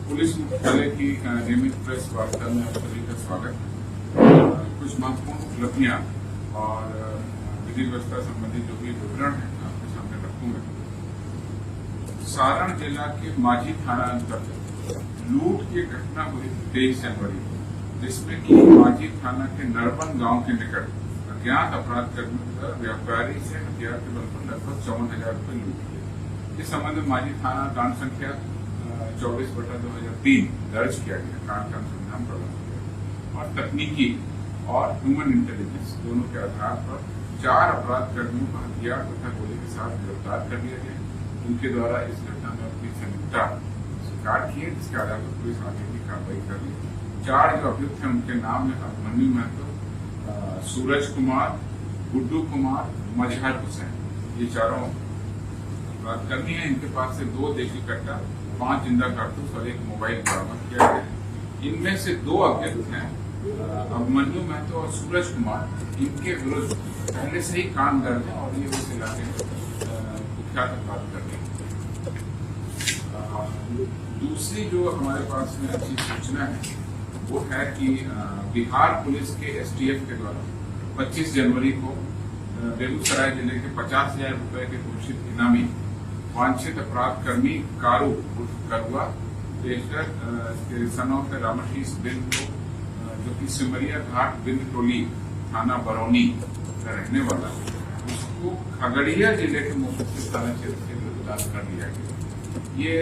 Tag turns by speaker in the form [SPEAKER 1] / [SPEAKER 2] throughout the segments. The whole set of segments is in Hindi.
[SPEAKER 1] पुलिस मुख्यालय की नियमित प्रेस वार्ता में आप सभी का स्वागत। कुछ महत्वपूर्ण उपलब्धियां और विधि व्यवस्था संबंधी जो भी विवरण है आपके सामने रखूंगा। सारण जिला के माझी थाना अंतर्गत लूट की घटना हुई 23 जनवरी, जिसमें कि माझी थाना के नरबन गांव के निकट अज्ञात अपराध कर्मी व्यापारी से हथियार के बल पर लगभग 54,000 रुपये लूट लिए। इस संबंध में माझी थाना कांड संख्या 24/2003 दर्ज किया गया। कांड का अनुसंधान प्रबंध किया और तकनीकी और ह्यूमन इंटेलिजेंस दोनों के आधार पर 4 अपराध कर्मियों को हथियार तथा गोली के साथ गिरफ्तार कर लिया गया। उनके द्वारा इस घटना में अपनी संलिप्तता स्वीकार की है, जिसके आधार पर पुलिस आगे की कार्रवाई कर रही है। 4 जो अभियुक्त हैं उनके नाम है अभिमन्यु महतो, सूरज कुमार, गुड्डू कुमार, मजहर हुसैन। ये चारों अपराध कर्मी है। इनके पास से 2 देशी कट्टा, 5 जिंदा कारतूस और 1 मोबाइल बरामद किया गया। इनमें से 2 अभियुक्त हैं अभिमन्यु महतो और सूरज कुमार। इनके विरुद्ध पहले से ही कांड दर्ज है और ये उस इलाके में कुख्यात अपराध कर रहे हैं। दूसरी जो हमारे पास में अच्छी सूचना है वो है कि बिहार पुलिस के एसटीएफ के द्वारा 25 जनवरी को बेगूसराय जिले के 50,000 रुपए के घोषित इनामी वांछित अपराध कर्मी कारू करुआ के सन ऑफ रामाशीष बिंद को, जो कि सिमरिया घाट बिंद टोली थाना बरौनी का रहने वाला है, उसको खगड़िया जिले के मुफ्ती थाना क्षेत्र से गिरफ्तार कर लिया गया। ये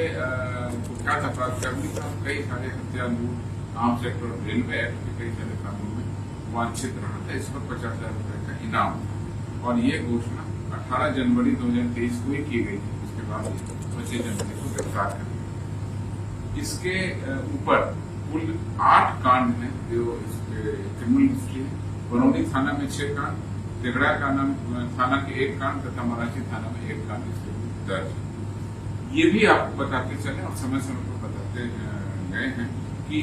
[SPEAKER 1] कुख्यात अपराध कर्मी था। कई सारे हत्या, लूट, आर्म्स एक्ट और रेलवे एक्ट के कई सारे कानून में वांछित रहा था। इस पर 50,000 रुपए का इनाम और ये घोषणा 18 जनवरी 2023 को ही की गई थी। उसके बाद 25 जनवरी को गिरफ्तार कर लिया। इसके ऊपर कुल 8 कांड हैं जो इसके क्रिमिनल हिस्ट्री है। बरौनी थाना में 6 कांड, तिगड़ा थाना के 1 कांड तथा मराठी थाना में 1 कांड इसके दर्ज है। ये भी आपको बताते चले और समय समय पर बताते गए हैं कि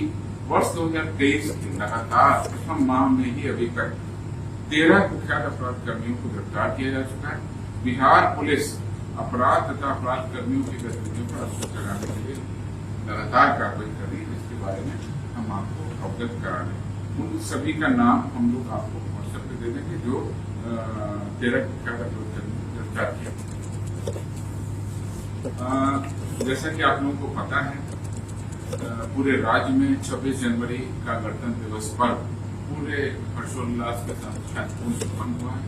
[SPEAKER 1] वर्ष 2023 के लगातार प्रथम माह में ही अभी तक 13 कुख्यात अपराध कर्मियों को गिरफ्तार किया जा चुका है। बिहार पुलिस अपराध तथा अपराध कर्मियों की गतिविधियों पर अंकुश लगाने के लिए लगातार कार्रवाई कर रही है। इसके बारे में हम आपको अवगत करा रहे हैं। उन सभी का नाम हम लोग आपको व्हाट्सएप पे दे देंगे जो 13 कुख्यात अपराध कर्मियों को गिरफ्तार किया। जैसा कि आप लोगों को पता है, पूरे राज्य में 26 जनवरी का गणतंत्र दिवस पर्व पूरे हर्षोल्लास के साथ शांतिपूर्ण संपन्न हुआ है।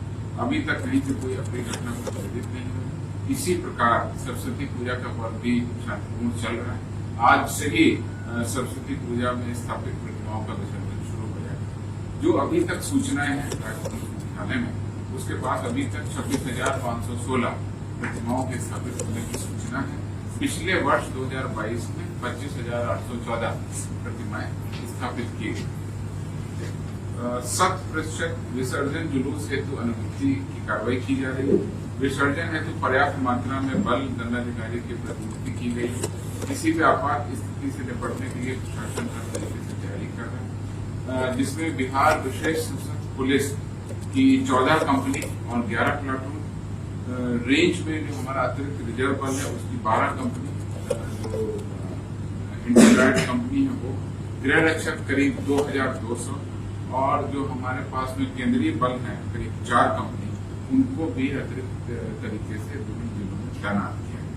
[SPEAKER 1] अभी तक कहीं से कोई अप्रिय घटना संबंधित नहीं हुई। इसी प्रकार सरस्वती पूजा का पर्व भी शांतिपूर्ण चल रहा है। आज से ही सरस्वती पूजा में स्थापित प्रतिमाओं का विसर्जन शुरू हो जाएगा। जो अभी तक सूचनाएं हैं राज्य पुलिस मुख्यालय में, उसके पास अभी तक 26,516 प्रतिमाओं के स्थापित होने की सूचना है। पिछले वर्ष 2022 में 25,814 प्रतिमाएं स्थापित की गई। 100% विसर्जन जुलूस हेतु अनुमति की कार्रवाई की जा रही है। विसर्जन हेतु पर्याप्त मात्रा में बल दंडाधिकारी की प्रतिनियुक्ति की गई। किसी भी आपात स्थिति से निपटने के लिए प्रशासन हर तरीके से तैयारी कर रहा है, जिसमें बिहार विशेष सशस्त्र पुलिस की 14 कंपनी और 11 प्लाटून, रेंज में जो हमारा अतिरिक्त रिजर्व बल है उसकी 12 कंपनी, जो इंटीग्रेटेड कंपनी है वो, गृह रक्षक करीब 2,200 और जो हमारे पास में केंद्रीय बल है करीब 4 कंपनी, उनको भी अतिरिक्त तरीके से विभिन्न जिलों में तैनात किया है।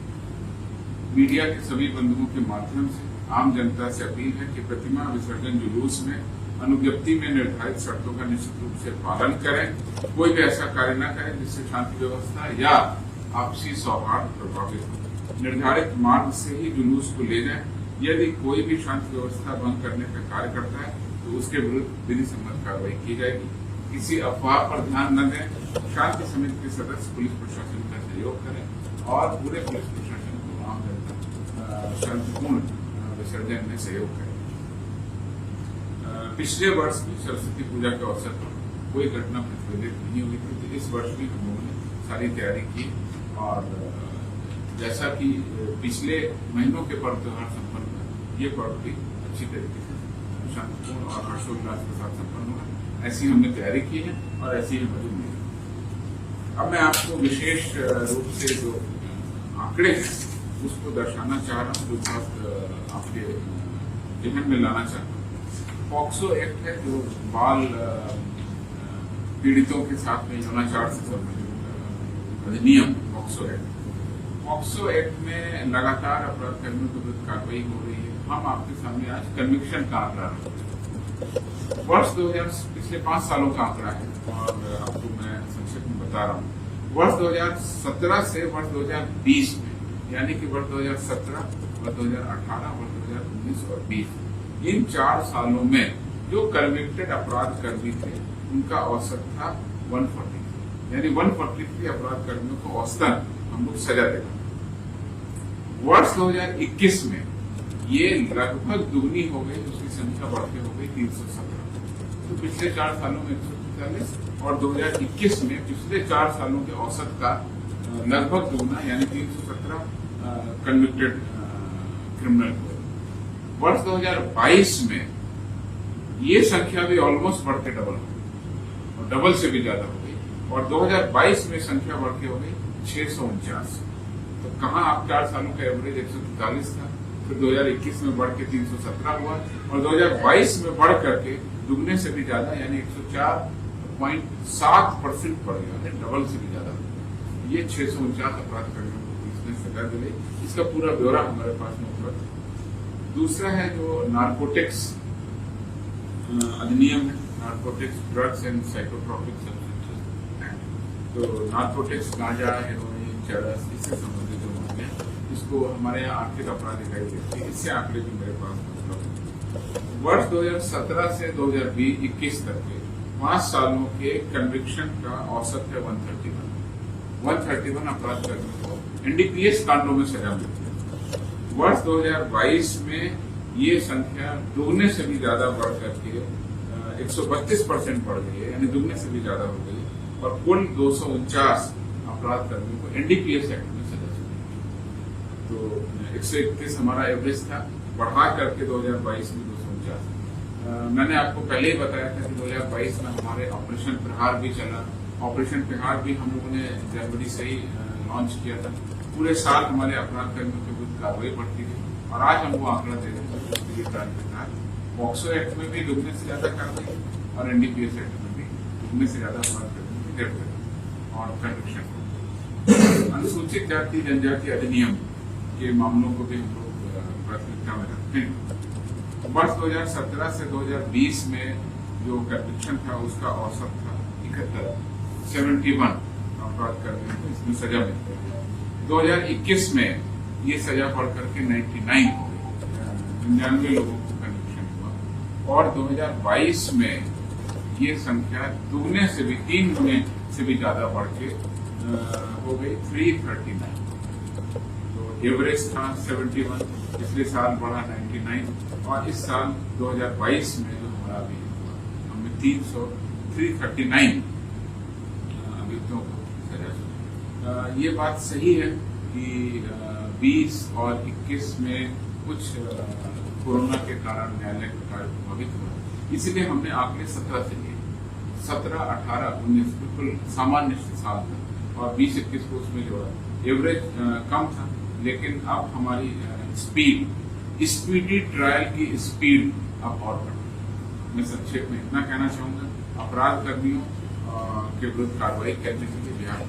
[SPEAKER 1] मीडिया के सभी बंधुओं के माध्यम से आम जनता से अपील है कि प्रतिमा विसर्जन जुलूस में अनुज्ञप्ति में निर्धारित शर्तों का निश्चित रूप से पालन करें। कोई भी ऐसा कार्य न करें जिससे शांति व्यवस्था या आपसी सौहार्द प्रभावित हो। निर्धारित मार्ग से ही जुलूस को ले जाएं। यदि कोई भी शांति व्यवस्था भंग करने का कार्य करता है तो उसके विरुद्ध विधि सम्मत कार्रवाई की जाएगी। किसी अफवाह पर ध्यान न दें। शांति समिति के सदस्य पुलिस प्रशासन का सहयोग करें और पूरे पुलिस प्रशासन को आम जनता शांतिपूर्ण विसर्जन में सहयोग करें। पिछले वर्ष भी सरस्वती पूजा के अवसर पर कोई घटना प्रतिबंधित नहीं हुई थी, तो इस वर्ष भी हम लोगों ने सारी तैयारी की और जैसा कि पिछले महीनों के पर्व त्योहार संपन्न हुए, ये पर्व भी अच्छी तरीके से शांतिपूर्ण और हर्षोल्लास के साथ संपन्न हुआ। ऐसी हमने तैयारी की है और ऐसी ही हमारी उम्मीद है। अब मैं आपको विशेष रूप से जो आंकड़े हैं उसको दर्शाना चाह रहा हूँ, जो बात आपके जहन में लाना चाहता हूँ। पॉक्सो एक्ट है जो बाल पीड़ितों के साथ में यौनाचार से संबंधित अधिनियम पॉक्सो एक्ट। पॉक्सो एक्ट में लगातार अपराध कर्मियों के विरुद्ध कार्रवाई हो रही है। हम आपके सामने आज कन्विक्शन का आंकड़ा रखें। वर्ष 2000 पिछले 5 सालों का आंकड़ा है और आपको मैं संक्षेप में बता रहा हूँ। वर्ष 2017 से वर्ष 2020 में, यानी कि वर्ष 2017, वर्ष 2018, वर्ष 2019 और 20, इन 4 सालों में जो कन्विक्टेड अपराध कर्मी थे उनका औसत था 143, यानी 143 अपराध कर्मियों को औसतन हम लोग सजा देगा। वर्ष 2021 में ये लगभग दुगनी हो गई, उसकी संख्या बढ़ के हो गई 317। तो पिछले 4 सालों में 145 और 2021 में पिछले 4 सालों के औसत का लगभग दुगना, यानी 317 कन्विक्टेड क्रिमिनल हुए। वर्ष 2022 में ये संख्या भी ऑलमोस्ट बढ़ के डबल हो गई और डबल से भी ज्यादा हो गई और 2022 में संख्या बढ़ के हो गई 649। तो कहाँ आप 4 सालों का एवरेज 143 था, फिर 2021 में बढ़ के 317 हुआ और 2022 में बढ़ करके दुगने से भी ज्यादा, यानी 104.7% बढ़ गया, यानी डबल से भी ज्यादा। ये 649 अपराध कर्मियों को इसने सजा दिलाई। इसका पूरा ब्यौरा हमारे पास में उपलब्ध है। दूसरा है जो नार्कोटिक्स अधिनियम है, narcotics drugs and psychotropic substances act. तो नार्कोटिक्स गांजा, हेरोइन, चरस, इससे संबंधित जो मामले हैं, इसको हमारे यहाँ आर्थिक अपराध इकाई देखती है। इससे आंकड़े भी मेरे पास उपलब्ध है। वर्ष 2017 से 2021 तक के 5 सालों के कन्विक्शन का औसत है 131 अपराध कर्मियों को एनडीपीएस कांडों में सजा मिलती है। वर्ष 2022 में ये संख्या दुगने से भी ज्यादा बढ़ करके 132% बढ़ गई है, यानी दुगने से भी ज्यादा हो गई और कुल 249 अपराध कर्मियों को एनडीपीएस एक्ट में सजा मिली। तो 131 हमारा एवरेज था, बढ़ा करके 2022 में 249। मैंने आपको पहले ही बताया था कि 2022 में हमारे ऑपरेशन प्रहार भी चला। ऑपरेशन प्रहार भी हम लोगों ने जनवरी से ही लॉन्च किया था। पूरे साल हमारे अपराध कर्मियों के विरुद्ध कार्रवाई बढ़ती थी और आज हम वो आंकड़ा दे रहे हैं। पॉक्सो एक्ट में भी दुगने से ज्यादा कार्रवाई और एनडीपीएस एक्ट में भी दुगने से ज्यादा अपराध कर्मियों की गिरफ्तारी और कन्विक्शन। अनुसूचित जाति जनजाति अधिनियम के मामलों को भी हम लोग प्राथमिकता में रखते हैं। वर्ष 2017 से 2020 में जो कन्विक्शन था उसका औसत था 71 अपराध कर्मियों को इसमें सजा मिलती है। 2021 में ये सजा बढ़ करके 99 हो गई, 99 लोगों को कन्विक्शन हुआ और 2022 में ये संख्या दुगने से भी 3 गुने से भी ज्यादा बढ़ के हो गई 339। तो एवरेज था 71, पिछले साल बढ़ा 99 और इस साल 2022 में जो हमारा अभी हुआ हमने 339 अभियुक्तों को सजा। ये बात सही है कि 20 और 21 में कुछ कोरोना के कारण न्यायालय का कार्य प्रभावित हुआ, इसलिए हमने आंकड़े 17 से लिए। 17, 18, 19 बिल्कुल सामान्य साल था और 20-21 को उसमें जोड़ा। एवरेज कम था, लेकिन अब हमारी स्पीडी ट्रायल की स्पीड अब और बढ़ी। मैं संक्षेप में इतना कहना चाहूंगा, अपराध कर्मियों के विरुद्ध कार्रवाई करने के लिए बिहार